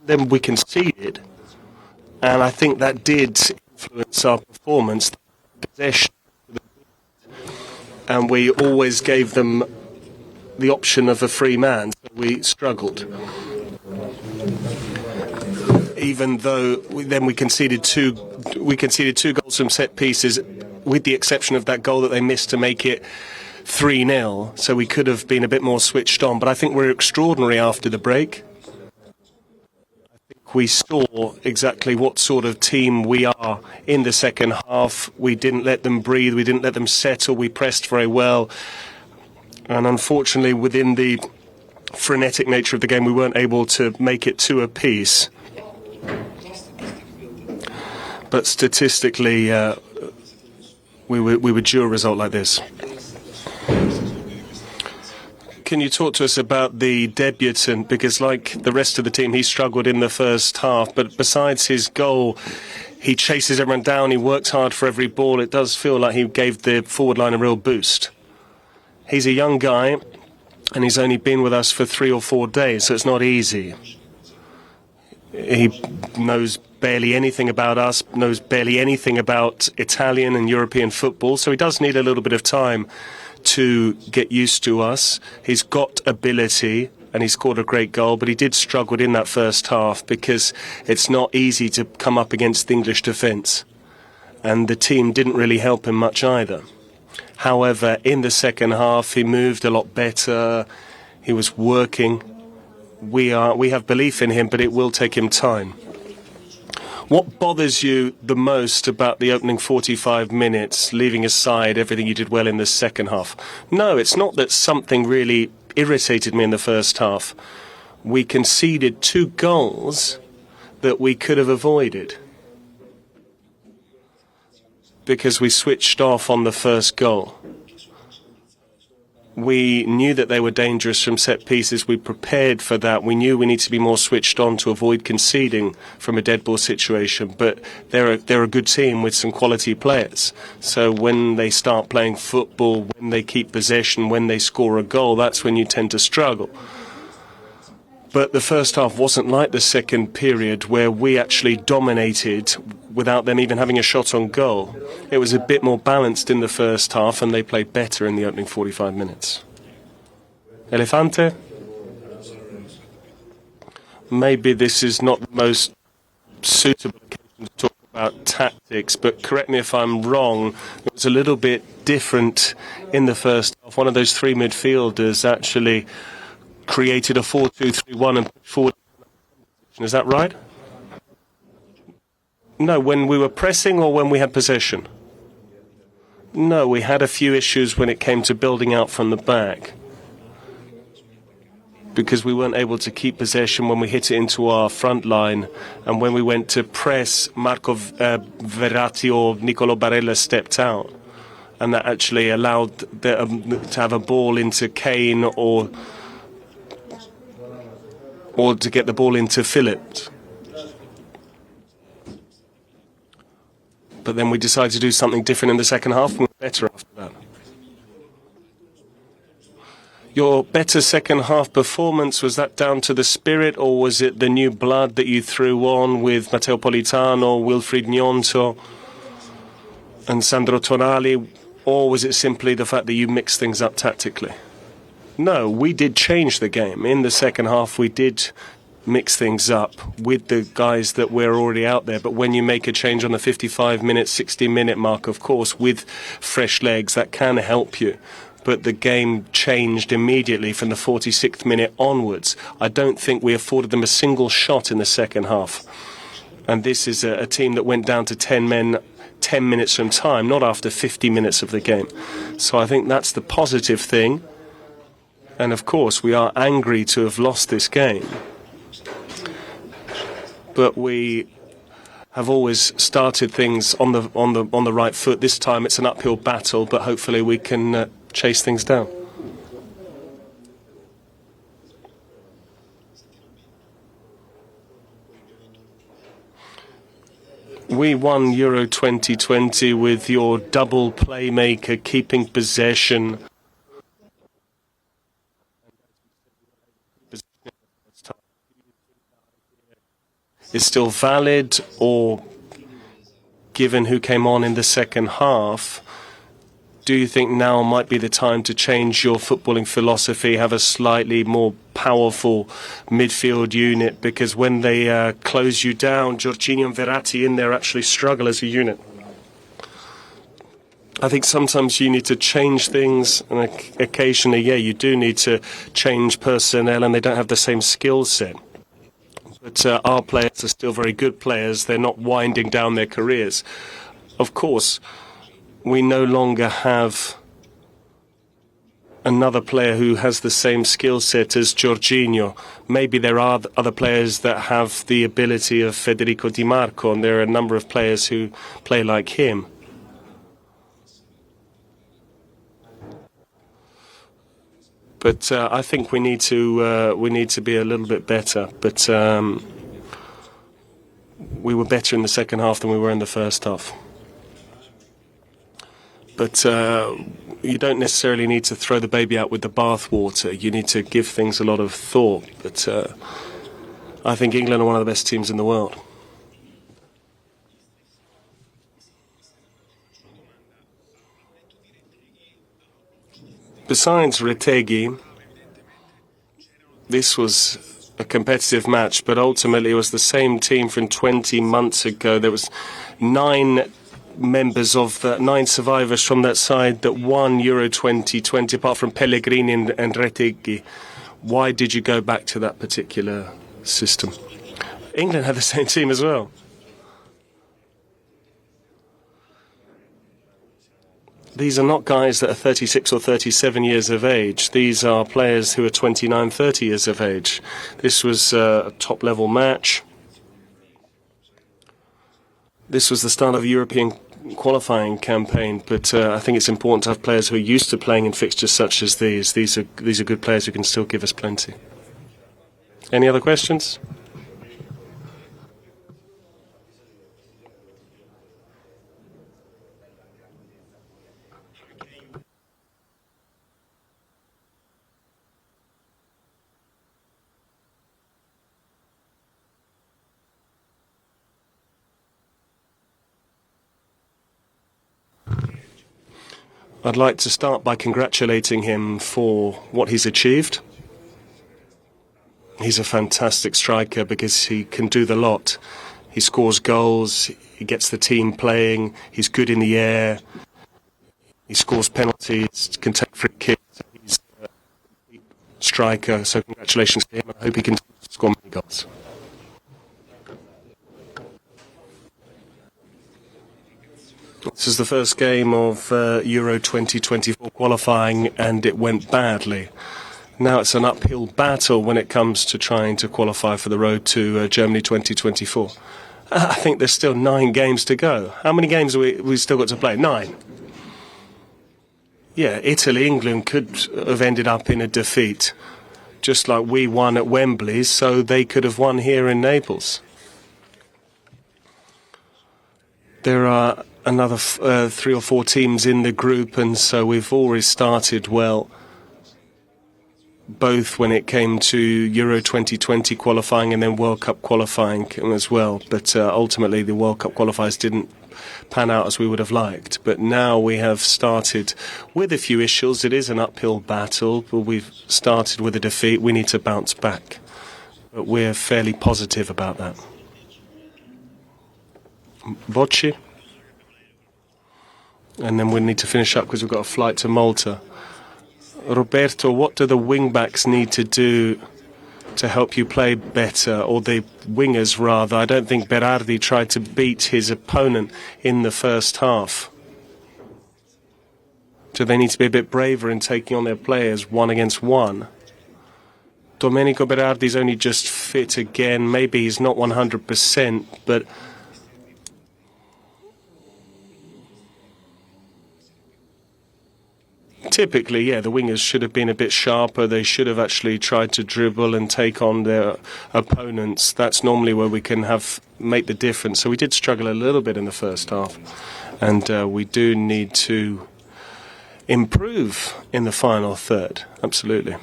then we conceded, and I think that did influence our performance. Possession, and we always gave them the option of a free man, so we struggled. Even though we conceded two goals from set pieces, with the exception of that goal that they missed to make it 3-0, so we could have been a bit more switched on. But I think we're extraordinary after the break. I think we saw exactly what sort of team we are in the second half. We didn't let them breathe, we didn't let them settle, we pressed very well. And unfortunately, within the frenetic nature of the game, we weren't able to make it two apiece. But statistically, we were due a result like this. Can you talk to us about the debutant? Because like the rest of the team, he struggled in the first half. But besides his goal, he chases everyone down. He works hard for every ball. It does feel like he gave the forward line a real boost. He's a young guy, and he's only been with us for 3 or 4 days, so it's not easy. He knows barely anything about us, knows barely anything about Italian and European football, so he does need a little bit of time to get used to us. He's got ability, and he scored a great goal, but he did struggle in that first half because it's not easy to come up against the English defence, and the team didn't really help him much either. However, in the second half, he moved a lot better. He was working. We have belief in him, but it will take him time. What bothers you the most about the opening 45 minutes, leaving aside everything you did well in the second half? No, it's not that something really irritated me in the first half. We conceded 2 goals that we could have avoided, because we switched off on the first goal. We knew that they were dangerous from set pieces. We prepared for that. We knew we need to be more switched on to avoid conceding from a dead ball situation. But they're a good team with some quality players. So when they start playing football, when they keep possession, when they score a goal, that's when you tend to struggle. But the first half wasn't like the second period, where we actually dominated without them even having a shot on goal. It was a bit more balanced in the first half, and they played better in the opening 45 minutes. Elefante? Maybe this is not the most suitable occasion to talk about tactics, but correct me if I'm wrong, it was a little bit different in the first half. One of those 3 midfielders actually created a 4-2-3-1 and pushed forward. Is that right? No, when we were pressing or when we had possession? No, we had a few issues when it came to building out from the back, because we weren't able to keep possession when we hit it into our front line, and when we went to press, Marco Verratti or Nicolo Barella stepped out, and that actually allowed to have a ball into Kane or to get the ball into Phillips. But then we decided to do something different in the second half, and we were better after that. Your better second half performance, was that down to the spirit, or was it the new blood that you threw on with Matteo Politano, Wilfried Gnonto and Sandro Tonali, or was it simply the fact that you mixed things up tactically? No, we did change the game. In the second half, we did mix things up with the guys that were already out there. But when you make a change on the 55-minute, 60-minute mark, of course, with fresh legs, that can help you. But the game changed immediately from the 46th minute onwards. I don't think we afforded them a single shot in the second half. And this is a team that went down to 10 men 10 minutes from time, not after 50 minutes of the game. So I think that's the positive thing. And of course, we are angry to have lost this game. But we have always started things on the right foot. This time it's an uphill battle, but hopefully we can chase things down. We won Euro 2020 with your double playmaker, keeping possession. is still valid, or given who came on in the second half, do you think now might be the time to change your footballing philosophy, have a slightly more powerful midfield unit? Because when they close you down, Jorginho and Verratti in there actually struggle as a unit. I think sometimes you need to change things, and occasionally, yeah, you do need to change personnel, and they don't have the same skill set. But our players are still very good players. They're not winding down their careers. Of course, we no longer have another player who has the same skill set as Jorginho. Maybe there are other players that have the ability of Federico Di Marco, and there are a number of players who play like him. But I think we need to be a little bit better. But we were better in the second half than we were in the first half. But you don't necessarily need to throw the baby out with the bathwater. You need to give things a lot of thought. But I think England are one of the best teams in the world. Besides Retegui, this was a competitive match, but ultimately it was the same team from 20 months ago. There was 9 survivors from that side that won Euro 2020, apart from Pellegrini and Retegui. Why did you go back to that particular system? England had the same team as well. These are not guys that are 36 or 37 years of age. These are players who are 29, 30 years of age. This was a top-level match. This was the start of a European qualifying campaign, but I think it's important to have players who are used to playing in fixtures such as these. These are good players who can still give us plenty. Any other questions? I'd like to start by congratulating him for what he's achieved. He's a fantastic striker because he can do the lot. He scores goals, he gets the team playing, he's good in the air, he scores penalties, can take free kicks. He's a striker, so congratulations to him. I hope he can score many goals. This is the first game of Euro 2024 qualifying, and it went badly. Now it's an uphill battle when it comes to trying to qualify for the road to Germany 2024. I think there's still 9 games to go. How many games have we still got to play? 9. Yeah, Italy, England could have ended up in a defeat, just like we won at Wembley, so they could have won here in Naples. There are another 3 or 4 teams in the group, and so we've already started well, both when it came to Euro 2020 qualifying and then World Cup qualifying as well. But ultimately the World Cup qualifiers didn't pan out as we would have liked. But now we have started with a few issues. It is an uphill battle, but we've started with a defeat. We need to bounce back. But we're fairly positive about that. Bocci? And then we need to finish up because we've got a flight to Malta. Roberto, what do the wing-backs need to do to help you play better, or the wingers rather? I don't think Berardi tried to beat his opponent in the first half. Do they need to be a bit braver in taking on their players 1 against 1? Domenico Berardi's only just fit again. Maybe he's not 100%, but typically, yeah, the wingers should have been a bit sharper. They should have actually tried to dribble and take on their opponents. That's normally where we can make the difference. So we did struggle a little bit in the first half, and we do need to improve in the final third. Absolutely.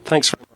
Thanks very much.